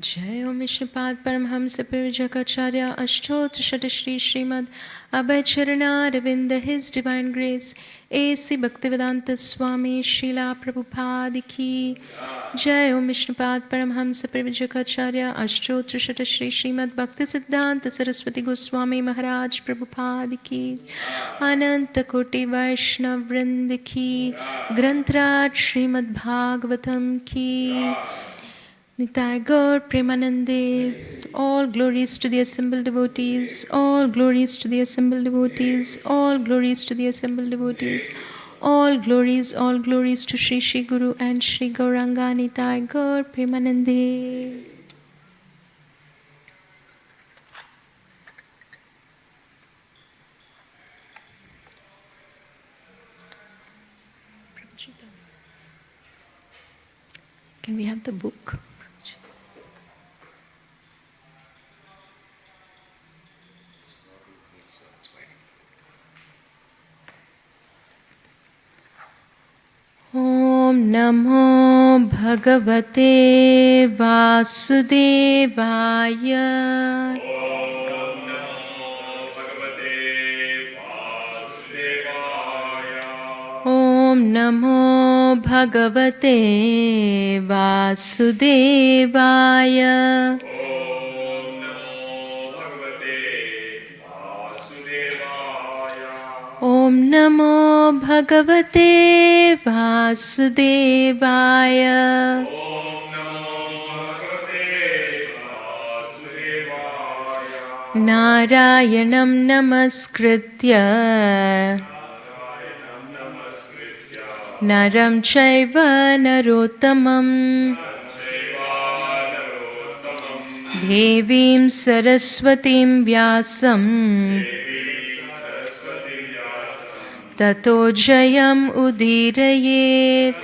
जय ओम विष्णुपाद परमहंस प्रविजकाचार्य अष्टोत्र शत श्री श्रीमद् Abhay Charanaravinda his divine grace AC Bhaktivedanta Swami Srila Prabhupada की जय ओम विष्णुपाद परमहंस प्रविजकाचार्य अष्टोत्र शत श्री श्रीमद् भक्ति सिद्धांत सरस्वती गोस्वामी महाराज प्रभुपाद की अनंत कोटि वैष्णव वृंद की ग्रंथराज श्रीमद् भागवतम की Nitai Gaur Premanande, all glories to the assembled devotees, all glories to the assembled devotees, all glories to the assembled devotees, all glories to Shri Shri Guru and Shri Gauranga Nitai Gaur Premanande. Can we have the book? Om Namo Bhagavate Vasudevaya. Om Namo Bhagavate Vasudevaya. Om Namo Bhagavate Vasudevaya. Om Namo Bhagavate Vasudevaya. Narayanam Namaskritya Naram Chaiva Narottamam Devim Saraswatim Vyasam Tato Jayam Udirayet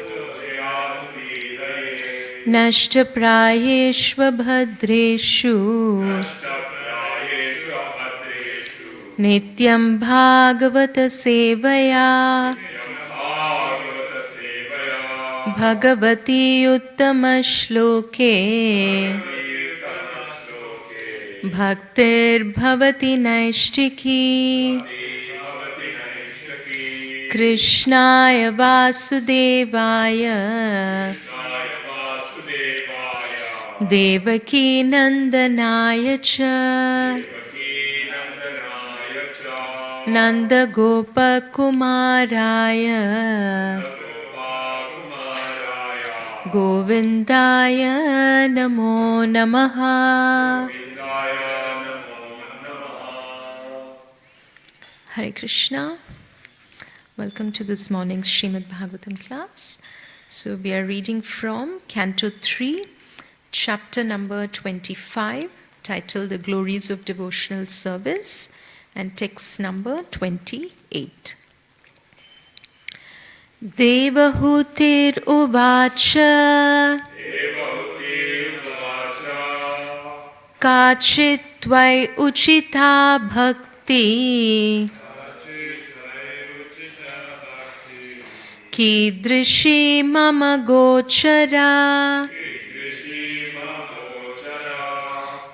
Nashtaprayeshva Bhadreshu Nityam Bhagavata Sevaya Bhagavati Uttama Shloke Bhaktir Bhavati Naishtiki Krishnaya Vasudevaya Devaki Nandanaya Cha Nanda Gopa Kumaraya Govindaya Namo Namaha. Hare Krishna. Welcome to this morning's Srimad Bhagavatam class. So we are reading from Canto 3, chapter number 25, titled The Glories of Devotional Service, and text number 28. Devahutir Uvacha Kachit Tvai Uchita Bhakti Kidrishi Mama Gochara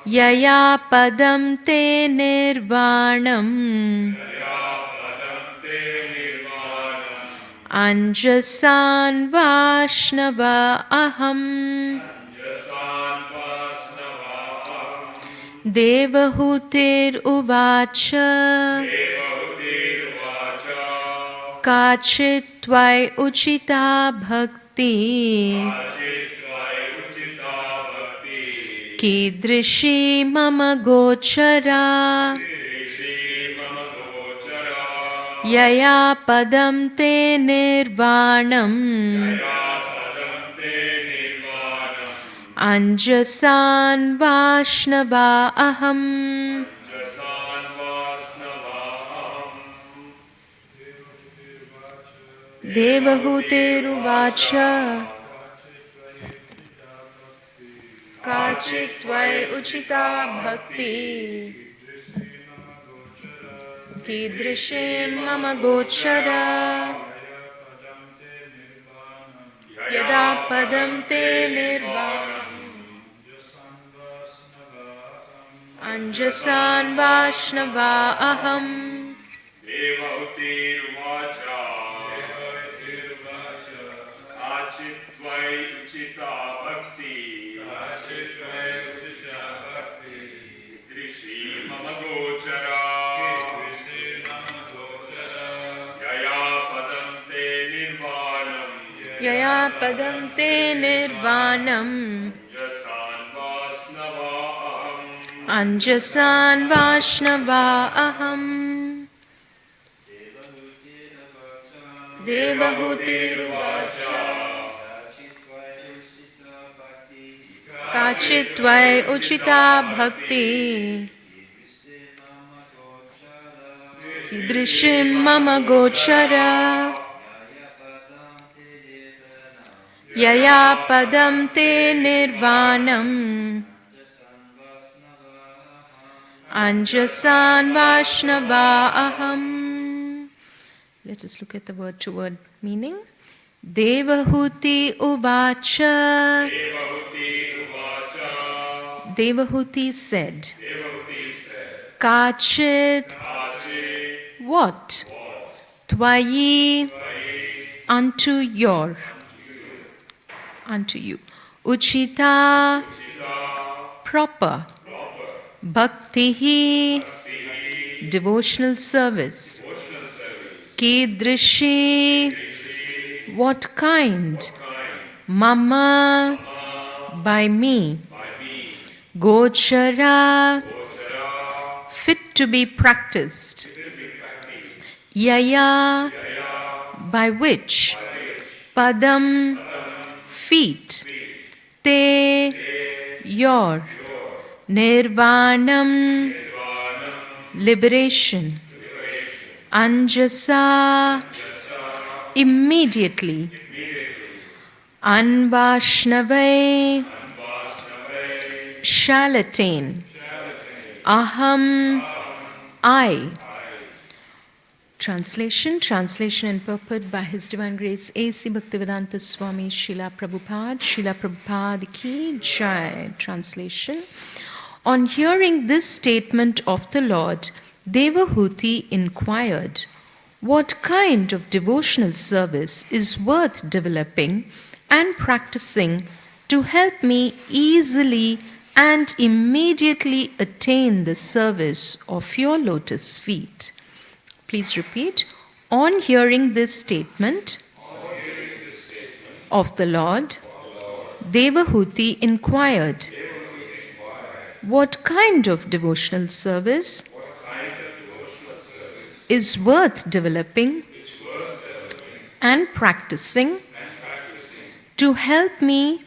Yaya Padam Te Nirvanam Anjasan Vaishnava Aham Devahutir Uvacha Kachit Tvai Uchita Bhakti Kidrishi Mama Gochara Yaya Padam Te Nirvanam Anjasan Vaishnava Aham. Devahutir Uvacha Kachit Tvai Uchita Bhakti Kidrishim Mama Gochara Yada Padam Te Nirvanam Anjasan Vaishnava aham. Devahutiruvacha Achitvai uchita bhakti Idrishi mama gochara Yaya padam te nirvanam Yaya padam te nirvanam. Jasan vasnava aham Anjasan Vaishnava aham. Devahutiruvacha Kachitvai uchita bhakti Kidrishim mama gochara Yaya padam te nirvanam Anjasan Vaishnava aham. Let us look at the word-to-word meaning. Devahuti uvacha. Devahuti said. Kachit. What? Tvayi. Unto your. Unto you. Uchita. Proper. Bhaktihi. Devotional service. Kidrishi. What kind? Mama. By me. Gochara. Fit to be practiced. Yaya. By which? Padam. Feet. Te. Your. Nirvanam. Liberation. Anjasa. Immediately. Anvashnavai. Shall attain. Aham. I. Translation and purport by His Divine Grace A.C. Bhaktivedanta Swami Srila Prabhupada Ki Jai. Translation. On hearing this statement of the Lord, Devahuti inquired, what kind of devotional service is worth developing and practicing to help me easily and immediately attain the service of your lotus feet? Please repeat. On hearing this statement of the Lord, Devahuti inquired, what kind of devotional service is worth developing and practicing to help me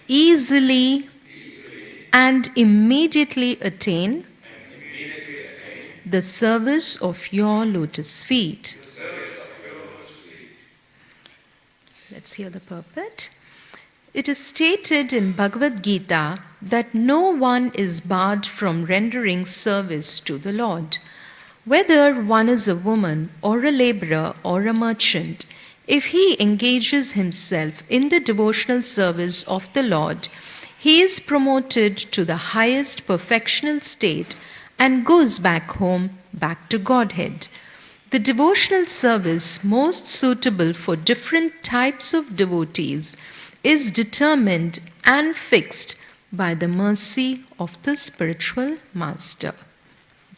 easily and immediately attain the service of your lotus feet. Let's hear the purport. It is stated in Bhagavad Gita that no one is barred from rendering service to the Lord. Whether one is a woman or a laborer or a merchant, if he engages himself in the devotional service of the Lord, he is promoted to the highest perfectional state and goes back home, back to Godhead. The devotional service most suitable for different types of devotees is determined and fixed by the mercy of the spiritual master.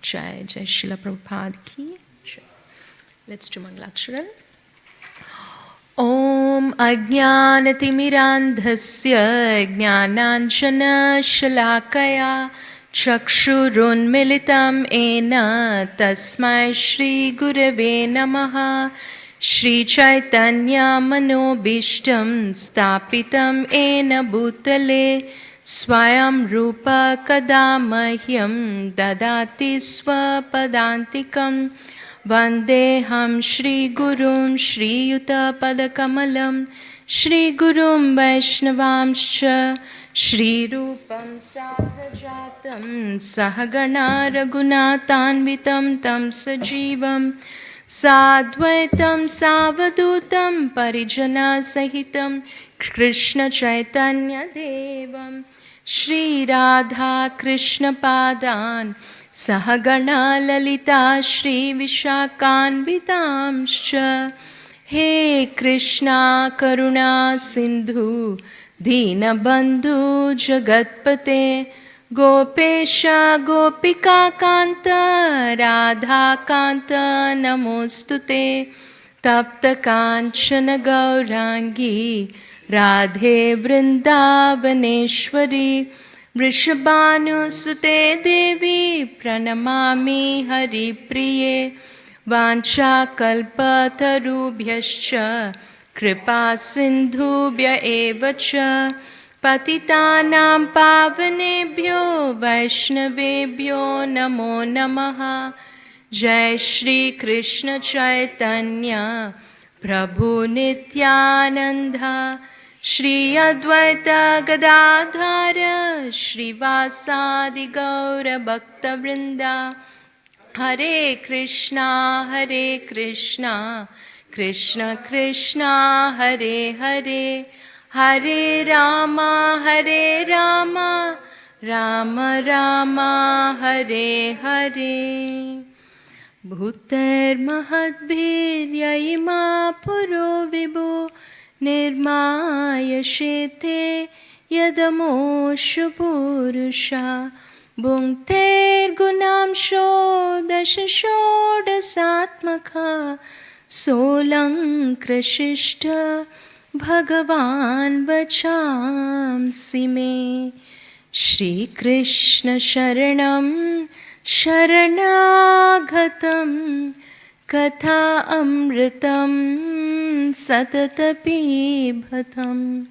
Jai Jai Srila Prabhupada Ki Jai. Let's do Mangalacharan. Om Ajnanatimirandhasya Jnananjana Shalakaya Chakshurunmilitam Ena Tasmai Shri Gurave Namaha Shri Chaitanya Manobishtam Stapitam Ena Bhutale Swayam Rupa Kadamahyam Dadati Swapadantikam Vandeham Shri Gurum Shri Yuta Padakamalam Shri Gurum Vaishnavamscha Shri Rupam Sahajatam Sahagana Raghunathanvitam Tam Sajivam Sadvaitam Savadutam Parijana Sahitam Krishna Chaitanya Devam Shri Radha Krishna Padan Sahagana Lalita Shri Vishakanvitamscha. He Krishna Karuna Sindhu Deenabandhu Jagatpate Gopesha Gopika Kanta Radha Kanta Namostute Tapta Kanchana Gaurangi Radhe Vrindavaneshwari Vrishabhanu Sute Devi Pranamami Hari Priye Vancha Kalpatarubhyascha Kripa Sindhubhya Evacha Patitanam Pavanebhyo Vaishnavebhyo Namo Namaha. Jai Shri Krishna Chaitanya Prabhu Nityananda Shri Advaita Gadadhara Shri Vasadi Gaura Bhakta Vrinda. Hare Krishna Krishna Krishna Hare Hare Hare Rama Rama Rama Hare Hare. Bhuter Mahadbhir Yaima Puro Vibhu Nirmaya Shete Yadamosh Purusha Bhunkter Gunam Shodasha Satmaka Solang Krashishta Bhagavan Vachamsi Me. Shri Krishna Sharanam Sharanagatam Katha Amritam Satatapibhatam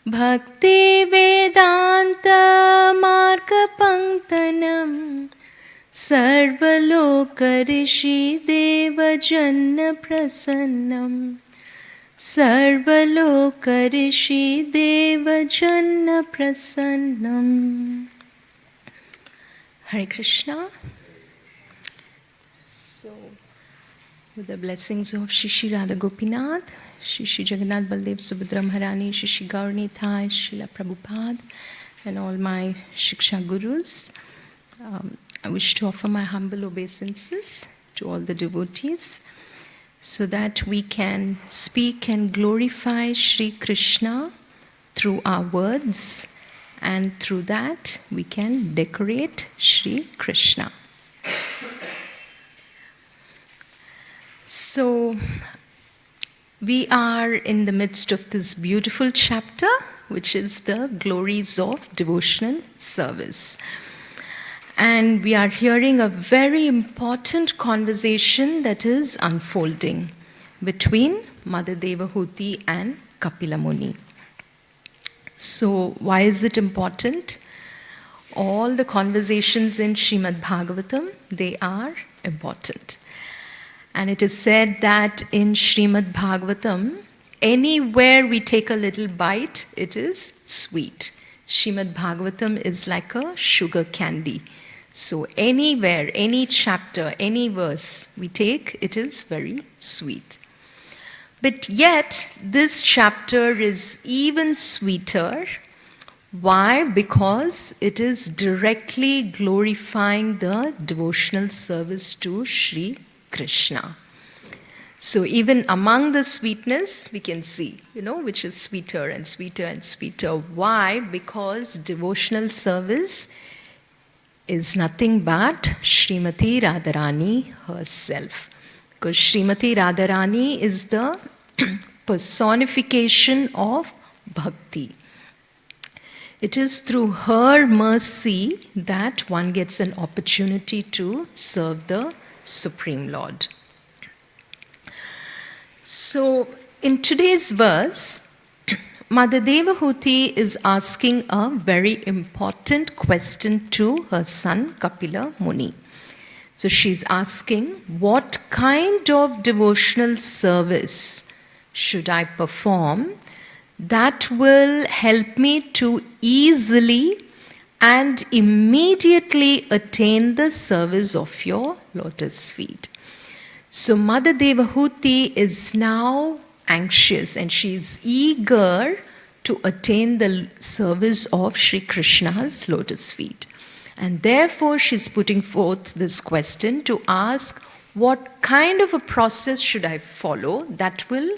Bhakti Vedanta Marga Panktanam Sarvaloka Rishi Deva Janna Prasannam Sarvaloka Rishi Deva Janna Prasannam. Hare Krishna. So, with the blessings of Shri Radha Gopinath, Shri Jagannath Baldev Subhadra Maharani, Shri Gaurani Thai, Srila Prabhupada, and all my Shiksha Gurus, I wish to offer my humble obeisances to all the devotees so that we can speak and glorify Shri Krishna through our words, and through that we can decorate Shri Krishna. So, we are in the midst of this beautiful chapter, which is the glories of devotional service. And we are hearing a very important conversation that is unfolding between Mother Devahuti and Kapila Muni. So, why is it important? All the conversations in Srimad Bhagavatam, they are important. And it is said that in Srimad Bhagavatam, anywhere we take a little bite, it is sweet. Srimad Bhagavatam is like a sugar candy. So anywhere, any chapter, any verse we take, it is very sweet. But yet, this chapter is even sweeter. Why? Because it is directly glorifying the devotional service to Sri Krishna. So even among the sweetness, we can see, which is sweeter and sweeter and sweeter. Why? Because devotional service is nothing but Srimati Radharani herself. Because Srimati Radharani is the personification of bhakti. It is through her mercy that one gets an opportunity to serve the Supreme Lord. So, in today's verse, Mother Devahuti is asking a very important question to her son Kapila Muni. So she's asking, what kind of devotional service should I perform that will help me to easily and immediately attain the service of your lotus feet? So Mother Devahuti is now anxious and she is eager to attain the service of Sri Krishna's lotus feet. And therefore, she's putting forth this question to ask, what kind of a process should I follow that will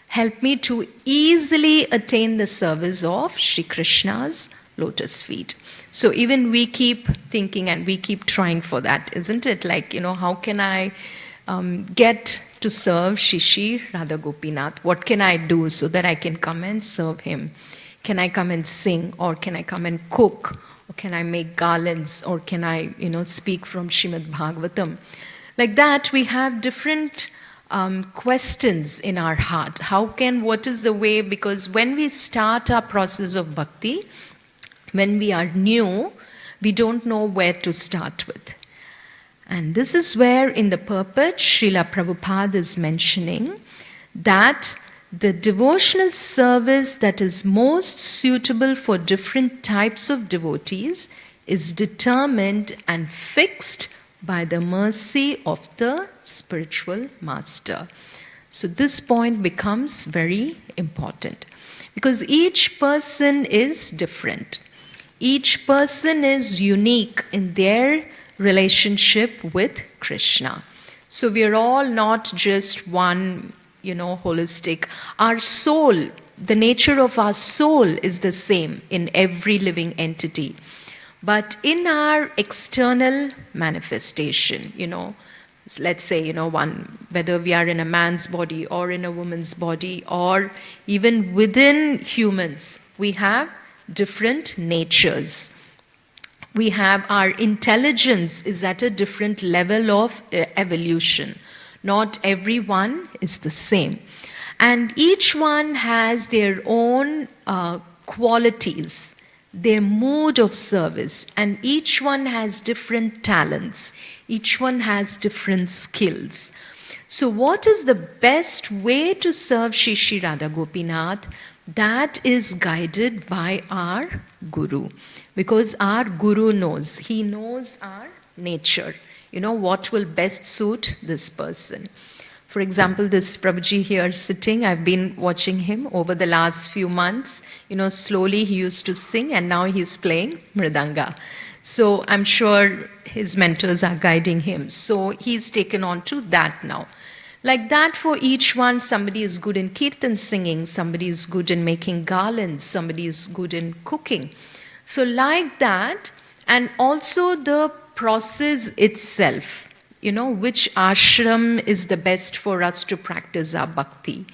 help me to easily attain the service of Sri Krishna's lotus feet? So even we keep thinking and we keep trying for that, isn't it? Like, how can I get to serve Shishi Radha Gopinath? What can I do so that I can come and serve him? Can I come and sing, or can I come and cook, or can I make garlands, or can I, speak from Srimad Bhagavatam? Like that, we have different questions in our heart. What is the way? Because when we start our process of bhakti, when we are new, we don't know where to start with. And this is where in the purport, Srila Prabhupada is mentioning that the devotional service that is most suitable for different types of devotees is determined and fixed by the mercy of the spiritual master. So this point becomes very important because each person is different. Each person is unique in their relationship with Krishna. So we are all not just one, holistic. Our soul, the nature of our soul is the same in every living entity. But in our external manifestation, let's say, whether we are in a man's body or in a woman's body or even within humans, we have different natures. We have our intelligence is at a different level of evolution. Not everyone is the same. And each one has their own qualities, their mode of service, and each one has different talents. Each one has different skills. So what is the best way to serve Shri Shri Radha Gopinath? That is guided by our Guru. Because our Guru knows. He knows our nature. What will best suit this person. For example, this Prabhuji here sitting, I've been watching him over the last few months. Slowly he used to sing and now he's playing Mridanga. So I'm sure his mentors are guiding him. So he's taken on to that now. Like that for each one, somebody is good in kirtan singing, somebody is good in making garlands, somebody is good in cooking. So like that, and also the process itself, which ashram is the best for us to practice our bhakti.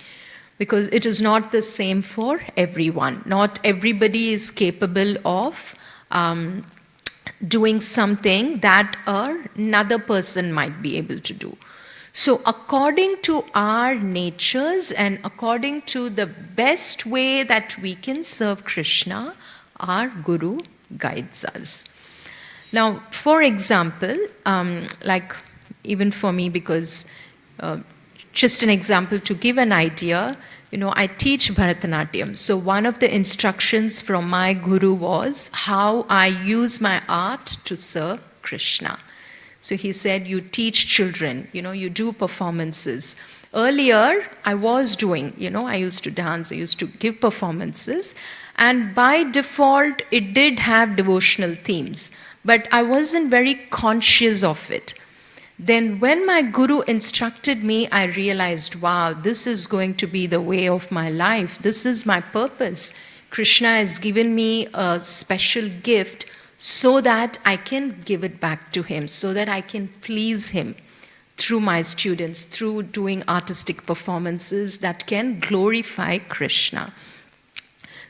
Because it is not the same for everyone. Not everybody is capable of doing something that another person might be able to do. So according to our natures and according to the best way that we can serve Krishna, our Guru guides us. Now, for example, like even for me, because just an example to give an idea, I teach Bharatanatyam. So one of the instructions from my Guru was how I use my art to serve Krishna. So he said, you teach children, you do performances. Earlier, I was doing, I used to dance, I used to give performances. And by default, it did have devotional themes. But I wasn't very conscious of it. Then when my Guru instructed me, I realized, wow, this is going to be the way of my life. This is my purpose. Krishna has given me a special gift so that I can give it back to him, so that I can please him through my students, through doing artistic performances that can glorify Krishna.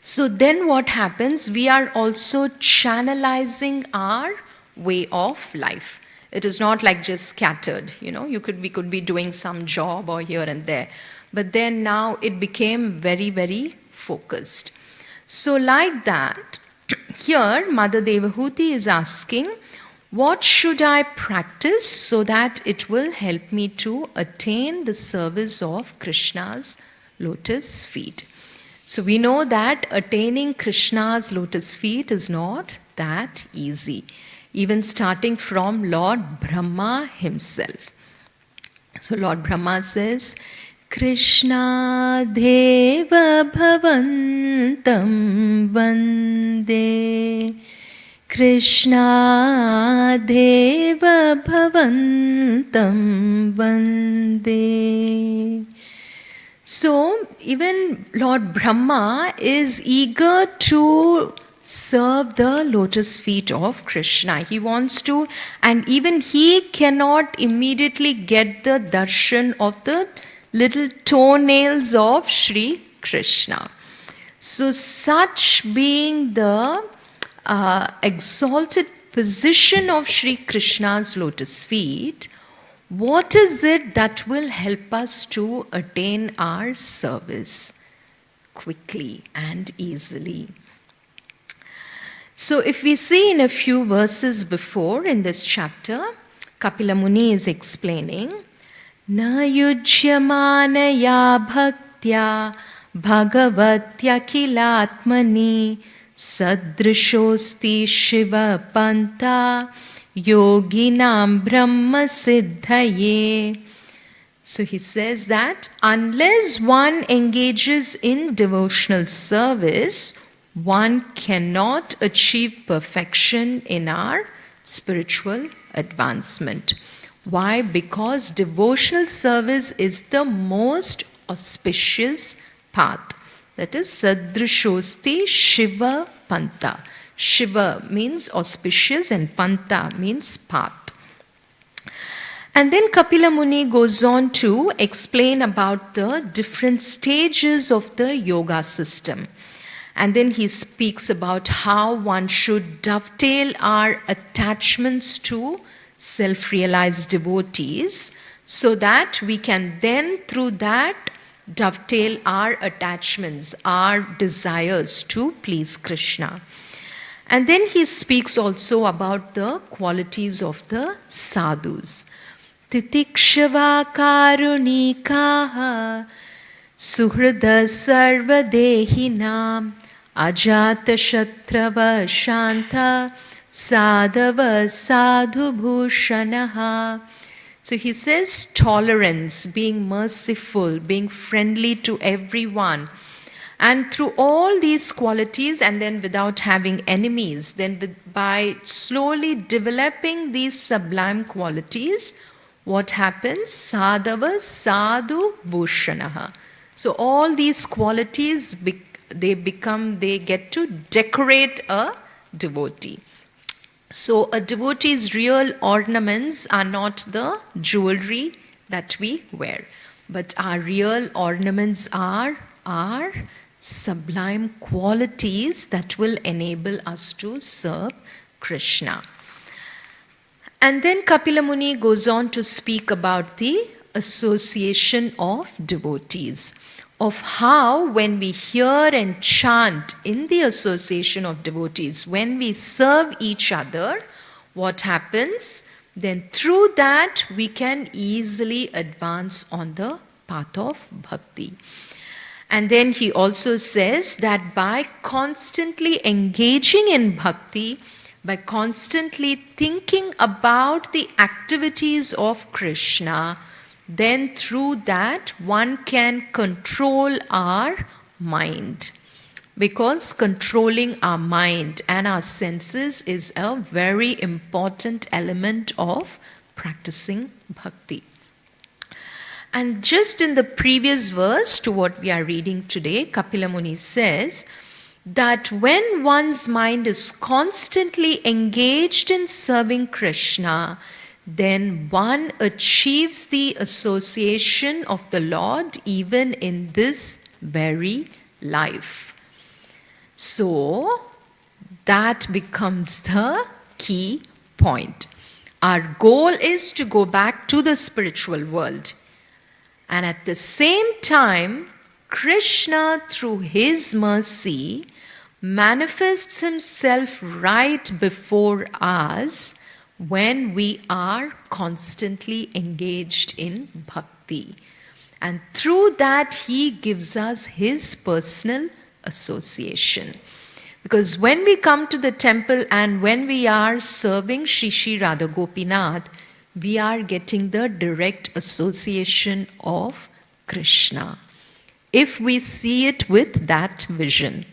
So then what happens? We are also channelizing our way of life. It is not like just scattered, we could be doing some job or here and there. But then now it became very, very focused. So like that, here Mother Devahuti is asking, what should I practice so that it will help me to attain the service of Krishna's lotus feet? So we know that attaining Krishna's lotus feet is not that easy. Even starting from Lord Brahma himself. So Lord Brahma says, Krishnadeva Bhavantam Vande. Krishnadeva Bhavantam Vande. So, even Lord Brahma is eager to serve the lotus feet of Krishna. He wants to, and even he cannot immediately get the darshan of the little toenails of Sri Krishna. So, such being the exalted position of Sri Krishna's lotus feet, what is it that will help us to attain our service quickly and easily? So if we see in a few verses before in this chapter, Kapila Muni is explaining, Na yujyamanaya bhaktya bhagavatya kilatmani sadrishosti shiva panta yoginam brahma siddhaye. So he says that unless one engages in devotional service, one cannot achieve perfection in our spiritual advancement. Why? Because devotional service is the most auspicious path. That is Sadrishosti Shiva Panta. Shiva means auspicious and Panta means path. And then Kapila Muni goes on to explain about the different stages of the yoga system. And then he speaks about how one should dovetail our attachments to self-realized devotees so that we can then through that dovetail our attachments, our desires to please Krishna. And then he speaks also about the qualities of the sadhus. Titikshava karunikaha suhrada sarvadehinam ajata shatrava shanta sadhava sadhu bhushanaha. So he says tolerance, being merciful, being friendly to everyone. And through all these qualities and then without having enemies, then by slowly developing these sublime qualities, what happens? Sadhava sadhu bhushanaha. So all these qualities, they get to decorate a devotee. So a devotee's real ornaments are not the jewelry that we wear, but our real ornaments are our sublime qualities that will enable us to serve Krishna. And then Kapila Muni goes on to speak about the association of devotees, of how when we hear and chant in the association of devotees, when we serve each other, what happens? Then through that we can easily advance on the path of bhakti. And then he also says that by constantly engaging in bhakti, by constantly thinking about the activities of Krishna, then through that one can control our mind. Because controlling our mind and our senses is a very important element of practicing bhakti. And just in the previous verse to what we are reading today, Kapila Muni says that when one's mind is constantly engaged in serving Krishna, then one achieves the association of the Lord even in this very life. So that becomes the key point. Our goal is to go back to the spiritual world. And at the same time, Krishna, through his mercy, manifests himself right before us when we are constantly engaged in bhakti. And through that, he gives us his personal association. Because when we come to the temple and when we are serving Shri Shri Radha Gopinath, we are getting the direct association of Krishna. If we see it with that vision.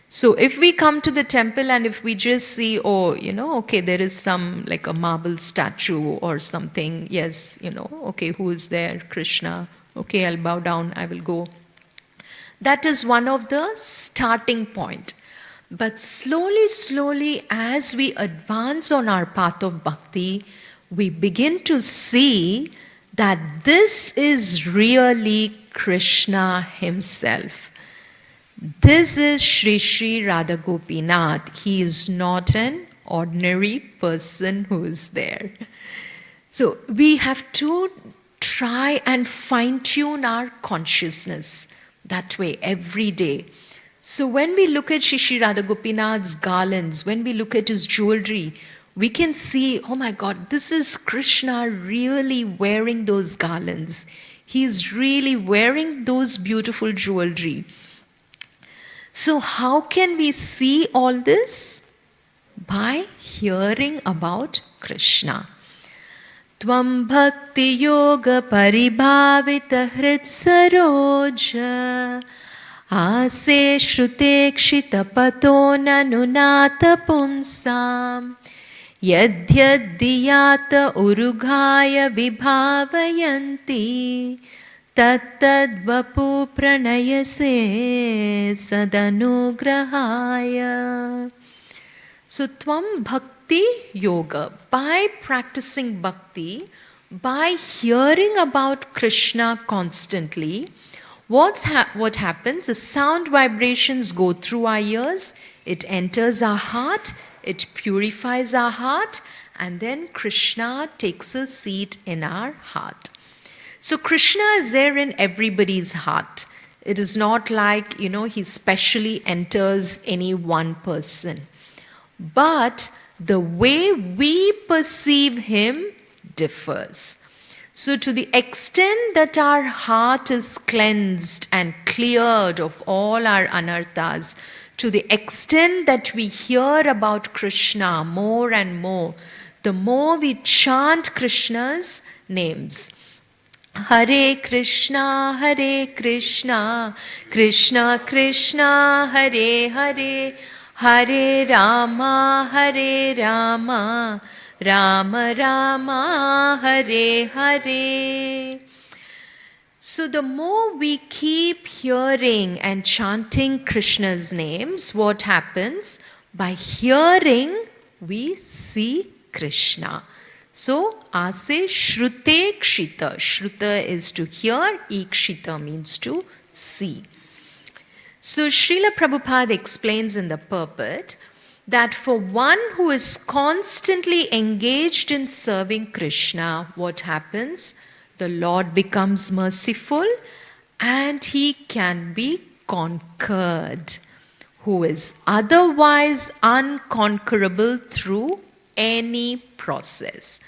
So if we come to the temple and if we just see, oh, okay, there is some like a marble statue or something. Yes, okay, who is there? Krishna. Okay, I'll bow down, I will go. That is one of the starting point. But slowly, as we advance on our path of bhakti, we begin to see that this is really Krishna himself. This is Shri Shri Radha Gopinath. He is not an ordinary person who is there. So we have to try and fine-tune our consciousness that way every day. So when we look at Shri Shri Radha Gopinath's garlands, when we look at his jewelry, we can see, oh my God, this is Krishna really wearing those garlands. He is really wearing those beautiful jewelry. So how can we see all this? By hearing about Krishna. Tvam bhakti yoga paribhavita hrit saroja ase shrute kshita pato nanunata pumsam yadhyadhyata urugaya vibhavayanti tattadvapu pranayase sadanugrahaya. So tvam bhakti yoga, by practicing bhakti, by hearing about Krishna constantly, what happens? The sound vibrations go through our ears, it enters our heart, it purifies our heart, and then Krishna takes a seat in our heart. So Krishna is there in everybody's heart. It is not like, he specially enters any one person. But the way we perceive him differs. So to the extent that our heart is cleansed and cleared of all our anarthas, to the extent that we hear about Krishna more and more, the more we chant Krishna's names. Hare Krishna, Krishna Krishna, Hare Hare, Hare Rama, Rama Rama, Hare Hare. So the more we keep hearing and chanting Krishna's names, what happens? By hearing, we see Krishna. So, ase shrute kshita. Shruta is to hear, ikshita means to see. So, Srila Prabhupada explains in the purport that for one who is constantly engaged in serving Krishna, what happens? The Lord becomes merciful and he can be conquered, who is otherwise unconquerable through any process.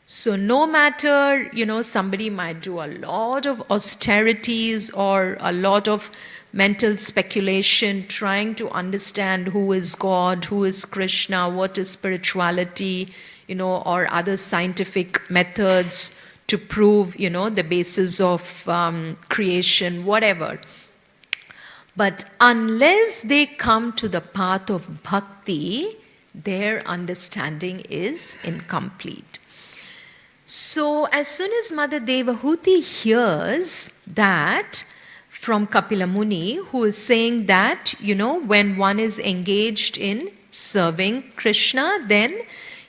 So no matter, somebody might do a lot of austerities or a lot of mental speculation trying to understand who is God, who is Krishna, what is spirituality, or other scientific methods to prove, the basis of creation, whatever. But unless they come to the path of bhakti, their understanding is incomplete. So as soon as Mother Devahuti hears that from Kapila Muni, who is saying that, when one is engaged in serving Krishna, then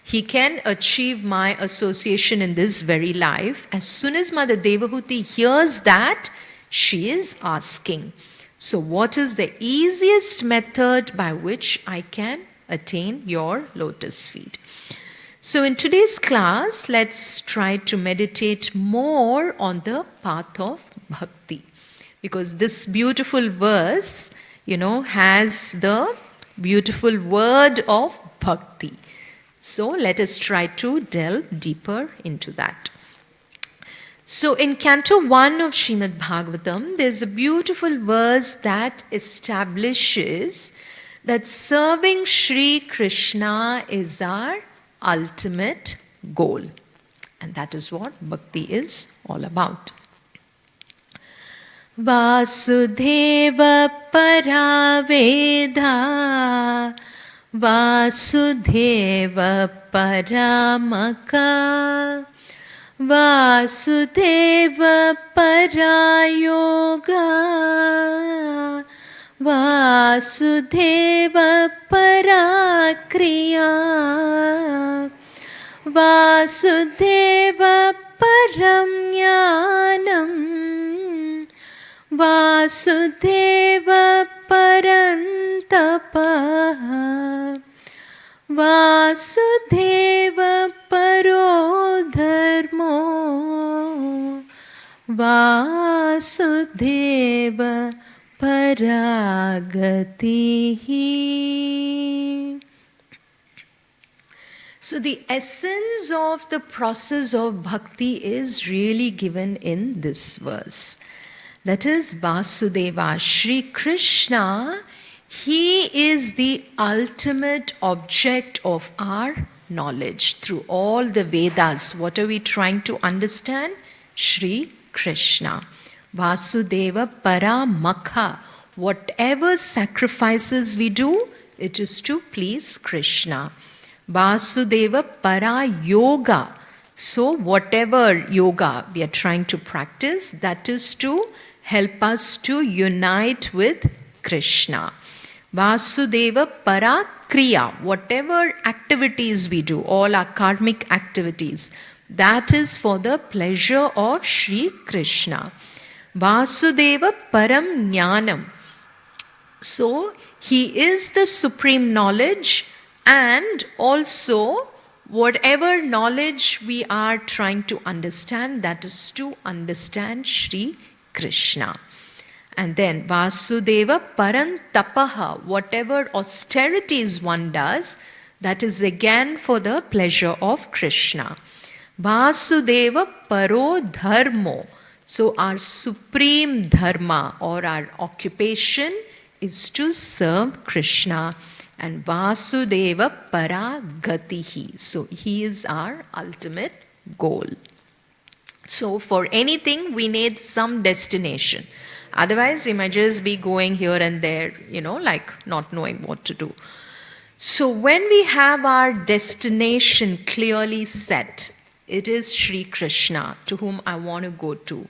he can achieve my association in this very life. As soon as Mother Devahuti hears that, she is asking, so what is the easiest method by which I can attain your lotus feet? So in today's class, let's try to meditate more on the path of bhakti. Because this beautiful verse, has the beautiful word of bhakti. So let us try to delve deeper into that. So in Canto 1 of Srimad Bhagavatam, there's a beautiful verse that establishes that serving Sri Krishna is our ultimate goal. And that is what bhakti is all about. Vasudeva Paraveda Vasudeva Paramaka Vasudeva Parayoga Vasudeva Parakriya Vasudeva Paramyanam Vasudeva Parantapa Vasudeva Paro Dharmo Vasudeva Paragatihi. So the essence of the process of bhakti is really given in this verse. That is Vasudeva, Shri Krishna. He is the ultimate object of our knowledge through all the Vedas. What are we trying to understand? Shri Krishna. Vasudeva Paramakha. Whatever sacrifices we do, it is to please Krishna. Vasudeva Para Yoga. So whatever yoga we are trying to practice, that is to help us to unite with Krishna. Vasudeva Para Kriya. Whatever activities we do, all our karmic activities, that is for the pleasure of Shri Krishna. Vasudeva Param Jnanam. So he is the supreme knowledge, and also whatever knowledge we are trying to understand, that is to understand Shri Krishna. And then Vasudeva Parantapaha. Whatever austerities one does, that is again for the pleasure of Krishna. Vasudeva Paro Dharmo. So our supreme dharma or our occupation is to serve Krishna. And Vasudeva Paragatihi. So he is our ultimate goal. So for anything we need some destination. Otherwise we might just be going here and there, like not knowing what to do. So when we have our destination clearly set, it is Shri Krishna to whom I want to go to.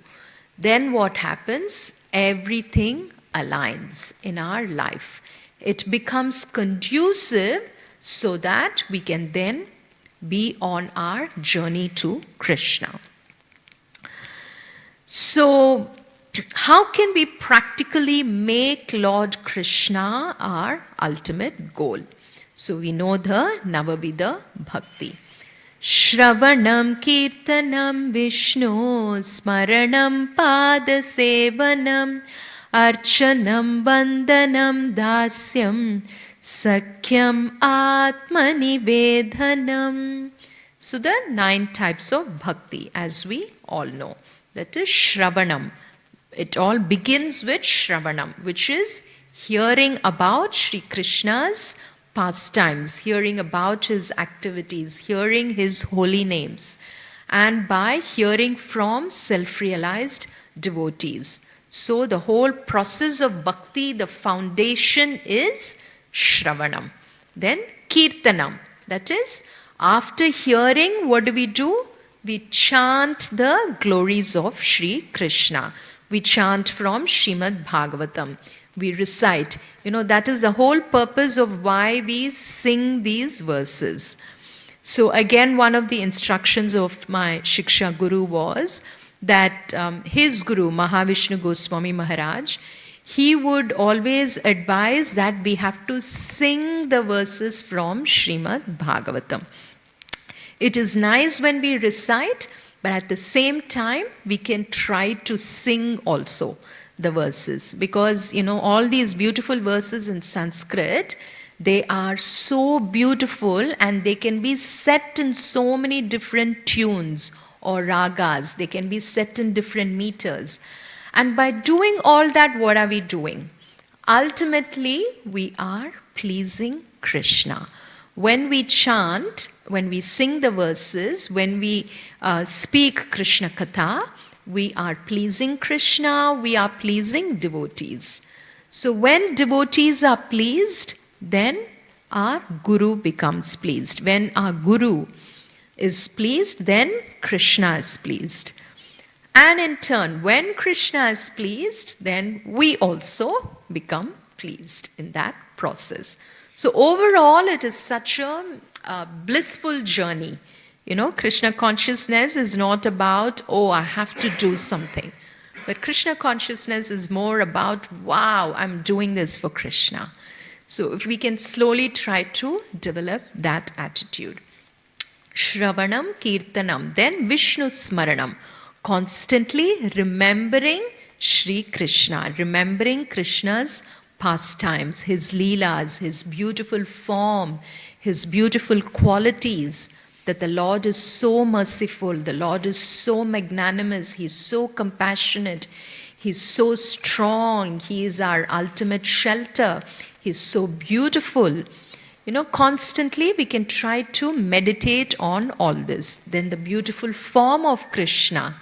Then what happens? Everything aligns in our life. It becomes conducive so that we can then be on our journey to Krishna. So, how can we practically make Lord Krishna our ultimate goal? So, we know the Navavida Bhakti. Shravanam Kirtanam Vishnu Smaranam Padasevanam Archanam Bandhanam Dasyam Sakyam Atmanivedhanam. So there are 9 types of bhakti, as we all know. That is Shravanam. It all begins with Shravanam, which is hearing about Shri Krishna's pastimes, hearing about his activities, hearing his holy names, and by hearing from self-realized devotees. So the whole process of bhakti, the foundation is Shravanam. Then Kirtanam. That is, after hearing, what do? We chant the glories of Shri Krishna. We chant from Srimad Bhagavatam. We recite. That is the whole purpose of why we sing these verses. So again, one of the instructions of my Shiksha Guru was that his Guru, Mahavishnu Goswami Maharaj, he would always advise that we have to sing the verses from Srimad Bhagavatam. It is nice when we recite, but at the same time, we can try to sing also the verses. Because, all these beautiful verses in Sanskrit, they are so beautiful and they can be set in so many different tunes or ragas. They can be set in different meters. And by doing all that, what are we doing? Ultimately, we are pleasing Krishna. When we chant, when we sing the verses, when we speak Krishna Katha, we are pleasing Krishna, we are pleasing devotees. So when devotees are pleased, then our Guru becomes pleased. When our Guru is pleased, then Krishna is pleased. And in turn, when Krishna is pleased, then we also become pleased in that process. So overall, it is such a blissful journey. You know, Krishna consciousness is not about, oh, I have to do something. But Krishna consciousness is more about, wow, I'm doing this for Krishna. So if we can slowly try to develop that attitude. Shravanam, Kirtanam, then Vishnu Smaranam. Constantly remembering Sri Krishna, remembering Krishna's pastimes, his leelas, his beautiful form, his beautiful qualities, that the Lord is so merciful, the Lord is so magnanimous, he's so compassionate, he's so strong, he is our ultimate shelter, he's so beautiful. You know, constantly we can try to meditate on all this. Then the beautiful form of Krishna.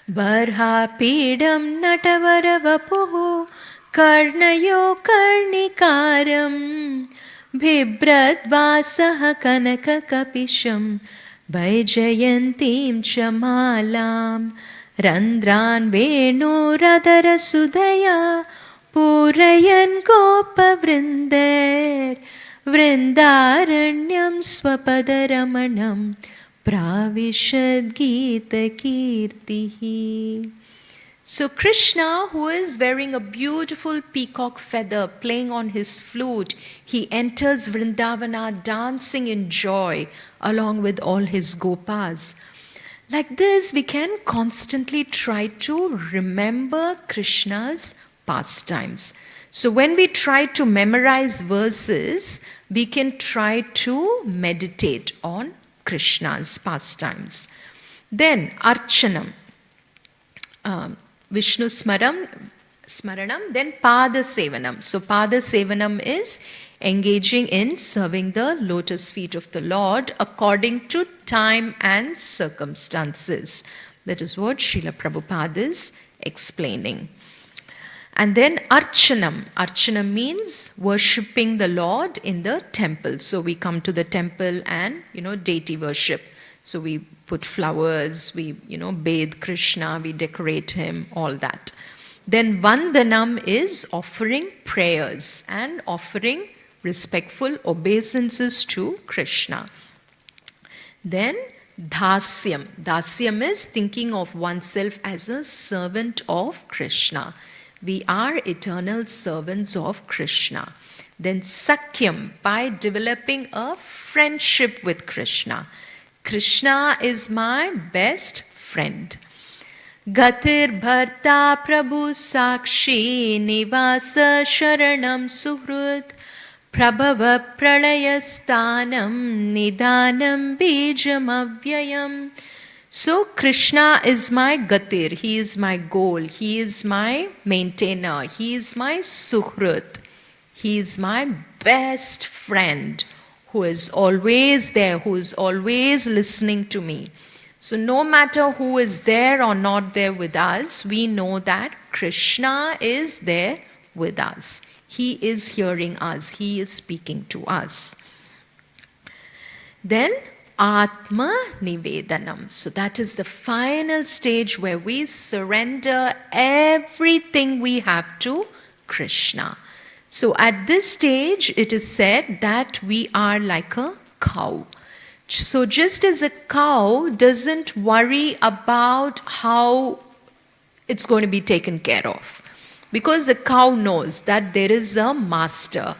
Barhapidam Natavaravapuhu Karnayo Karnikaram Bhibradvasaha Kanakakapisham Vaijayantim Chamalam Randran Venu Radhara Sudaya Purayan Gopa Vrinder Vrindaranyam Swapadaramanam Pravishad Gita Kirtihi. So Krishna, who is wearing a beautiful peacock feather, playing on his flute, he enters Vrindavana dancing in joy along with all his gopas. Like this, we can constantly try to remember Krishna's pastimes. So when we try to memorize verses, we can try to meditate on Krishna's pastimes. Then Archanam, Vishnu Smaranam, then Pada Sevanam. So Pada Sevanam is engaging in serving the lotus feet of the Lord according to time and circumstances. That is what Srila Prabhupada is explaining. And then Archanam. Archanam means worshipping the Lord in the temple. So we come to the temple and, deity worship. So we put flowers, we, bathe Krishna, we decorate him, all that. Then Vandanam is offering prayers and offering respectful obeisances to Krishna. Then Dasyam. Dasyam is thinking of oneself as a servant of Krishna. We are eternal servants of Krishna. Then Sakyam, by developing a friendship with Krishna. Krishna is my best friend. Gatir Bharta Prabhu Sakshi Nivasa Sharanam Suhrut Prabhava Pralayasthanam Nidanam Bijam Avyayam. So Krishna is my Gatir, he is my goal, he is my maintainer, he is my Suhrut, he is my best friend who is always there, who is always listening to me. So no matter who is there or not there with us, we know that Krishna is there with us. He is hearing us, he is speaking to us. Then Atma Nivedanam. So that is the final stage where we surrender everything we have to Krishna. So at this stage, it is said that we are like a cow. So just as a cow doesn't worry about how it's going to be taken care of, because the cow knows that there is a master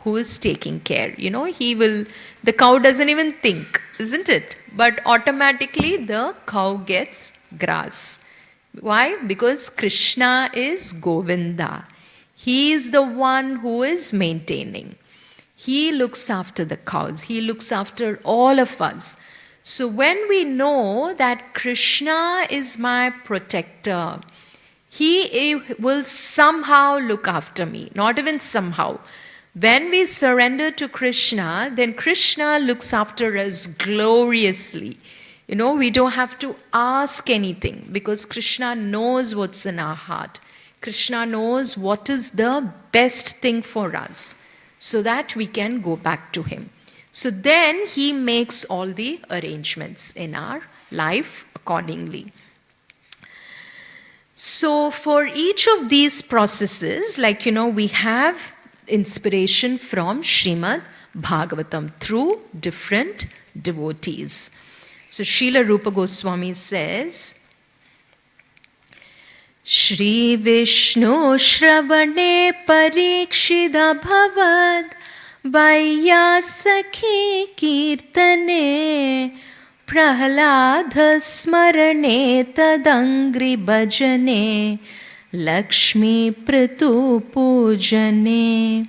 who is taking care. The cow doesn't even think, isn't it? But automatically the cow gets grass. Why? Because Krishna is Govinda. He is the one who is maintaining. He looks after the cows. He looks after all of us. So when we know that Krishna is my protector, he will somehow look after me. Not even somehow. When we surrender to Krishna, then Krishna looks after us gloriously. We don't have to ask anything because Krishna knows what's in our heart. Krishna knows what is the best thing for us so that we can go back to him. So then he makes all the arrangements in our life accordingly. So for each of these processes, we have inspiration from Srimad Bhagavatam through different devotees. So Srila Rupa Goswami says, Shri Vishnu Shravane Parikshida Bhavad Vaiyasakhi Kirtane Prahlada Smarane Tadangri Bhajane Lakshmi Pratu Pujane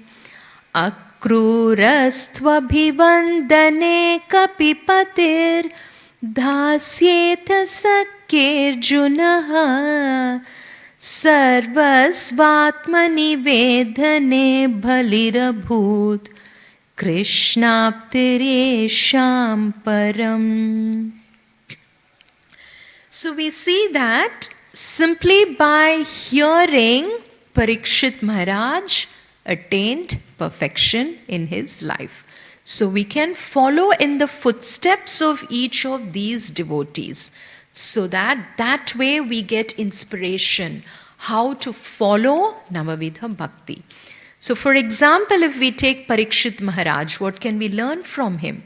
Akrurastvabhivandane Kapipatir Dhasyeta Sakyarjunaha Sarvasvatmani Vedane Bhalirabhut Krishnaptiresham Param. So we see that simply by hearing, Parikshit Maharaj attained perfection in his life. So we can follow in the footsteps of each of these devotees, so that way we get inspiration how to follow Navavidha Bhakti. So for example, if we take Parikshit Maharaj, what can we learn from him?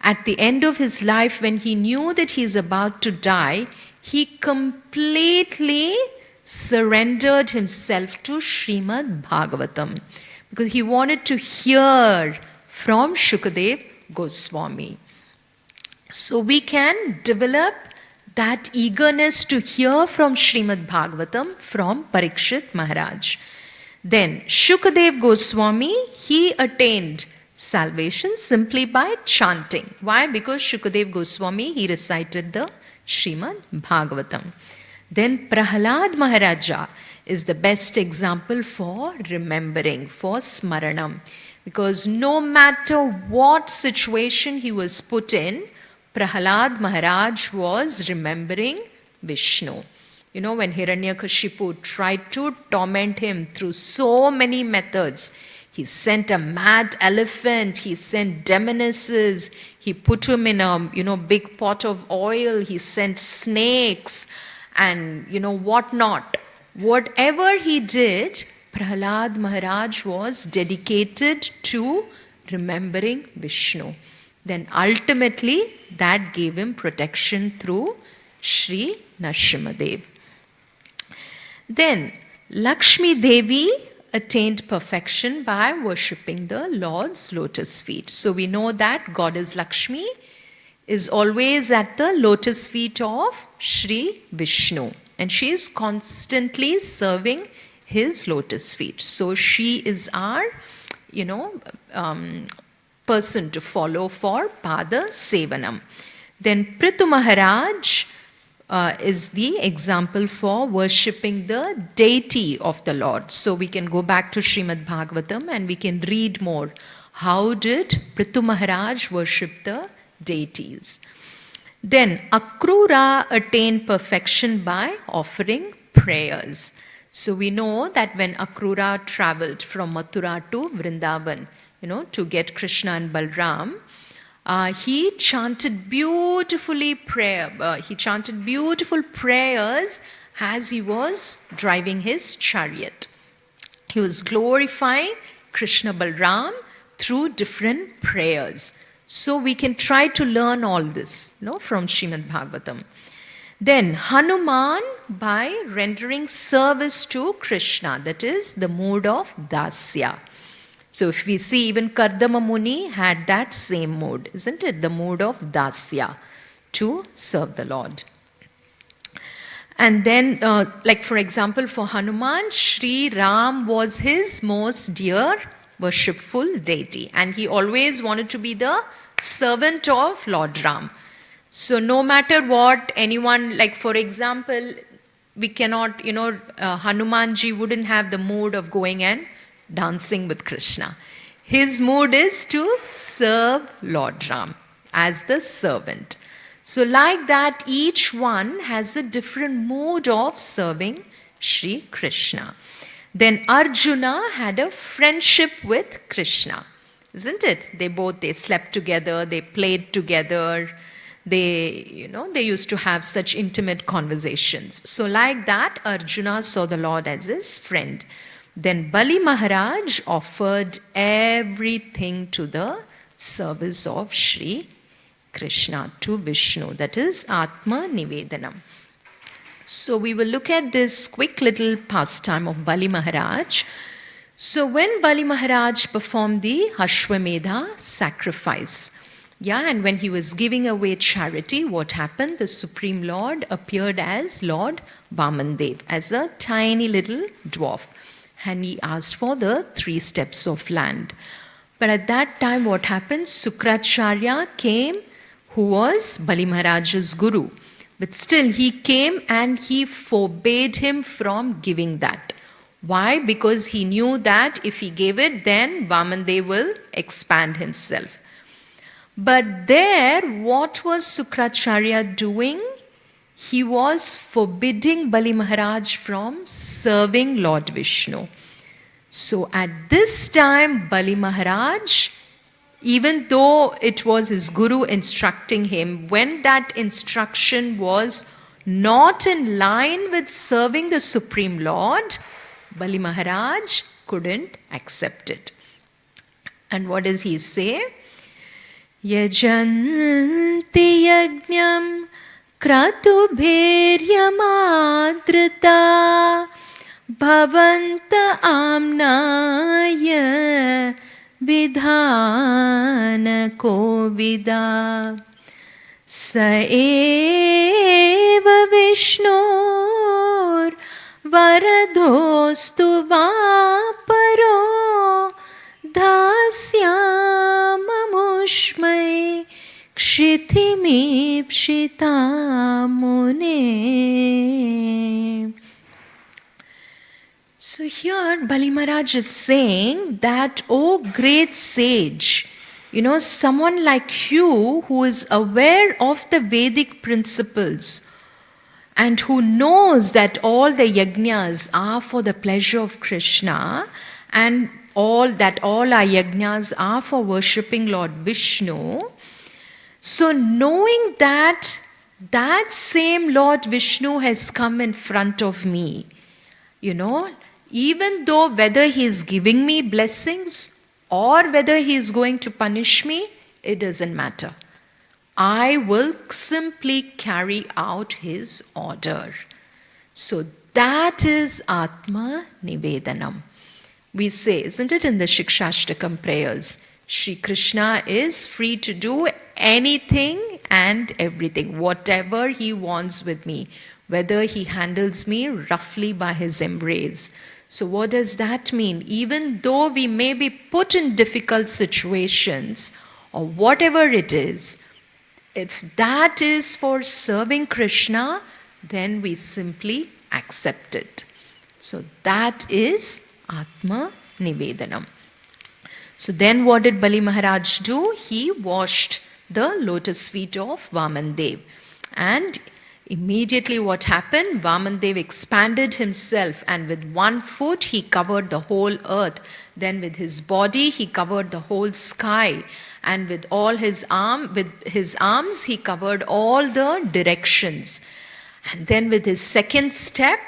At the end of his life, when he knew that he is about to die, he completely surrendered himself to Srimad Bhagavatam because he wanted to hear from Shukadev Goswami. So we can develop that eagerness to hear from Srimad Bhagavatam from Parikshit Maharaj. Then Shukadev Goswami, he attained salvation simply by chanting. Why? Because Shukadev Goswami, he recited the Srimad Bhagavatam. Then Prahlad Maharaja is the best example for remembering, for smaranam. Because no matter what situation he was put in, Prahlad Maharaj was remembering Vishnu. When Hiranyakashipu tried to torment him through so many methods, he sent a mad elephant, he sent demonesses, he put him in a big pot of oil, he sent snakes and whatnot. Whatever he did, Prahlad Maharaj was dedicated to remembering Vishnu. Then ultimately that gave him protection through Sri Nrsimhadev. Then Lakshmi Devi attained perfection by worshipping the Lord's lotus feet. So we know that Goddess Lakshmi is always at the lotus feet of Sri Vishnu. And she is constantly serving his lotus feet. So she is our, person to follow for Pada Sevanam. Then Prithu Maharaj is the example for worshipping the deity of the Lord. So we can go back to Srimad Bhagavatam and we can read more. How did Prithu Maharaj worship the deities? Then Akrura attained perfection by offering prayers. So we know that when Akrura traveled from Mathura to Vrindavan, to get Krishna and Balram, he chanted beautiful prayers as he was driving his chariot. He was glorifying Krishna Balram through different prayers. So we can try to learn all this, from Srimad Bhagavatam. Then Hanuman by rendering service to Krishna, that is the mood of dasya. So if we see even Kardama Muni had that same mood, isn't it? The mood of dasya, to serve the Lord. And then, for example, for Hanuman, Sri Ram was his most dear worshipful deity. And he always wanted to be the servant of Lord Ram. So no matter what anyone, for example, we cannot, Hanumanji wouldn't have the mood of going and dancing with Krishna. His mood is to serve Lord Ram as the servant. So like that, each one has a different mode of serving Sri Krishna. Then Arjuna had a friendship with Krishna, isn't it? They slept together, they played together, they used to have such intimate conversations. So like that, Arjuna saw the Lord as his friend. Then Bali Maharaj offered everything to the service of Sri Krishna, to Vishnu, that is Atma Nivedanam. So we will look at this quick little pastime of Bali Maharaj. So when Bali Maharaj performed the Ashwamedha sacrifice, and when he was giving away charity, what happened? The Supreme Lord appeared as Lord Vamandev, as a tiny little dwarf. And he asked for the 3 steps of land. But at that time, what happened? Sukracharya came, who was Bali Maharaj's guru. But still he came and he forbade him from giving that. Why? Because he knew that if he gave it, then Vamandev will expand himself. But there, what was Sukracharya doing? He was forbidding Bali Maharaj from serving Lord Vishnu. So at this time, Bali Maharaj, even though it was his guru instructing him, when that instruction was not in line with serving the Supreme Lord, Bali Maharaj couldn't accept it. And what does he say? Yajanti yajnam kratubhiryamadrata bhavanta amnaya vidhana kovida sa eva vishnur varadostu vaparo dasyamamushmai kshithimipshita mune. So here Bali Maharaj is saying that, oh great sage, someone like you who is aware of the Vedic principles and who knows that all the yajnas are for the pleasure of Krishna and all our yajnas are for worshipping Lord Vishnu. So knowing that same Lord Vishnu has come in front of me, even though whether he is giving me blessings or whether he is going to punish me, it doesn't matter. I will simply carry out his order. So that is Atma Nivedanam. We say, isn't it, in the Shikshashtakam prayers, Shri Krishna is free to do anything and everything, whatever he wants with me, whether he handles me roughly by his embrace. So what does that mean? Even though we may be put in difficult situations or whatever it is, if that is for serving Krishna, then we simply accept it. So that is Atma Nivedanam. So then what did Bali Maharaj do? He washed the lotus feet of Vamandev. And immediately what happened? Vamandev expanded himself and with one foot he covered the whole earth. Then with his body he covered the whole sky. And with all his arms he covered all the directions. And then with his second step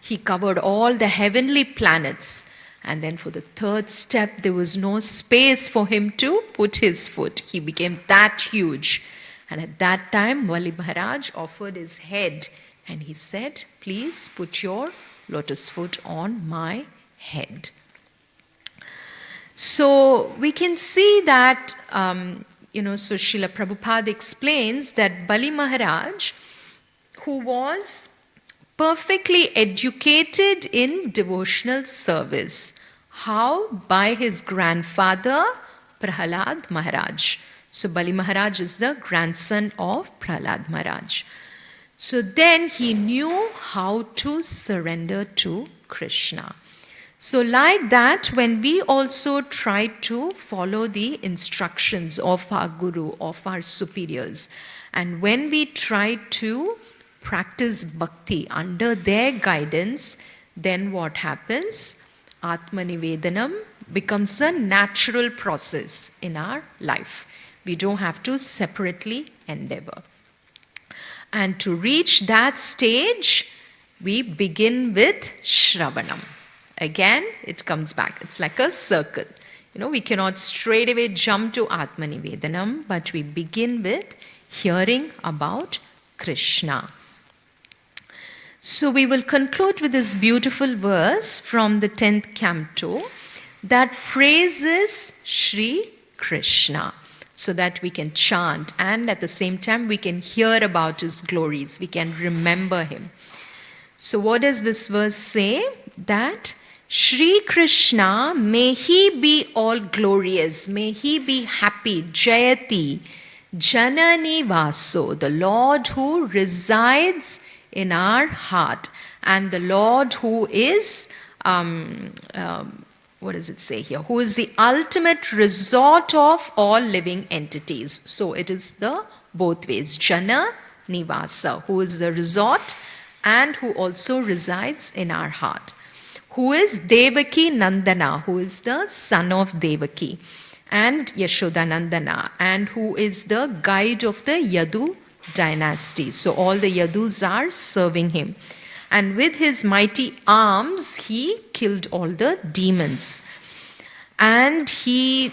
he covered all the heavenly planets. And then for the third step there was no space for him to put his foot. He became that huge. And at that time, Bali Maharaj offered his head and he said, please put your lotus foot on my head. So we can see that, so Srila Prabhupada explains that Bali Maharaj, who was perfectly educated in devotional service. How? By his grandfather, Prahalad Maharaj. So Bali Maharaj is the grandson of Prahlad Maharaj. So then he knew how to surrender to Krishna. So like that, when we also try to follow the instructions of our guru, of our superiors, And when we try to practice bhakti under their guidance, then what happens? Atmanivedanam becomes a natural process in our life. We don't have to separately endeavor. And to reach that stage, we begin with Shravanam. Again, it comes back. It's like a circle. We cannot straight away jump to Atmanivedanam, but we begin with hearing about Krishna. So we will conclude with this beautiful verse from the 10th canto that praises Sri Krishna, so that we can chant and at the same time we can hear about his glories, we can remember him. So what does this verse say? That Sri Krishna, may he be all glorious, may he be happy, Jayati, Janani Vaso, the Lord who resides in our heart, and the Lord who is, what does it say here? Who is the ultimate resort of all living entities. So it is the both ways, Jana Nivasa, who is the resort and who also resides in our heart. Who is Devaki Nandana, who is the son of Devaki, and Yashoda Nandana, and who is the guide of the Yadu dynasty. So all the Yadus are serving him. And with his mighty arms, he killed all the demons. And he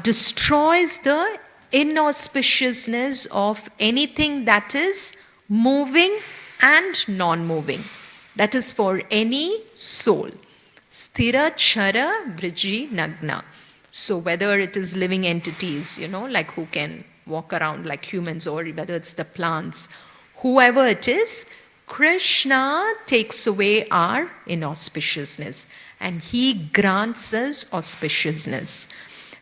destroys the inauspiciousness of anything that is moving and non-moving. That is for any soul. Sthira chara vriji nagna. So whether it is living entities, like who can walk around like humans, or whether it's the plants, whoever it is, Krishna takes away our inauspiciousness and he grants us auspiciousness.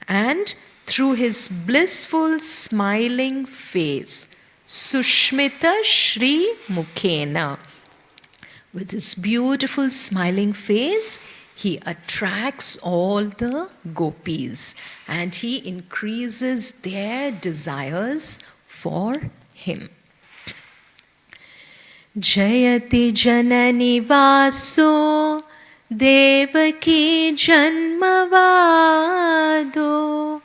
And through his blissful smiling face, Sushmita Shri Mukhena, with his beautiful smiling face, he attracts all the gopis and he increases their desires for him. Jayati Janani Vaso Devaki Janmavado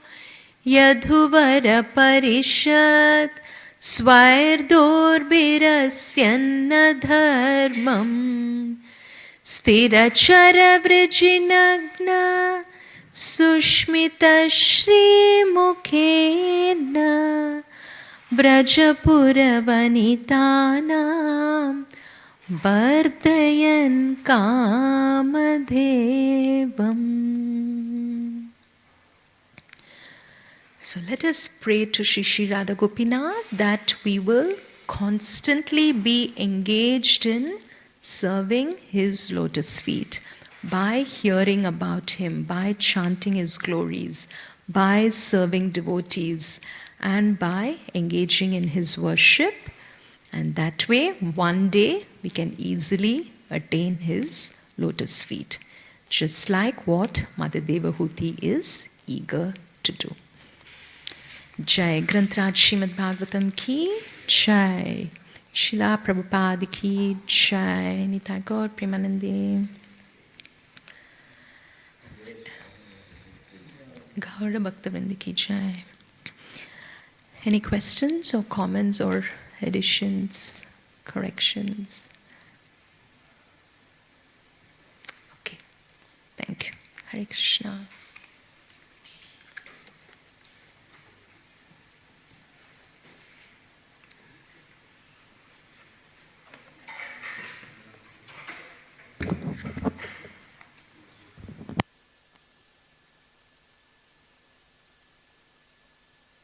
Yadhuvara Parishad Svairdorbirasyanna Dharmam Sthirachara Vrijinagna Sushmita Shri Mukhena Brajapura Vanitanam Bardayan Kamadevam. So let us pray to Shri Shri Radha Gopinath that we will constantly be engaged in serving his lotus feet by hearing about him, by chanting his glories, by serving devotees, and by engaging in his worship. And that way, one day, we can easily attain his lotus feet, just like what Mother Devahuti is eager to do. Jai Grantraj Srimad Bhagavatam ki Jai. Srila Prabhupada ki Jai. Nitai Gaur Premanande. Gaura Bhaktavrinda ki Jai. Any questions or comments or additions, corrections? Okay, thank you. Hare Krishna.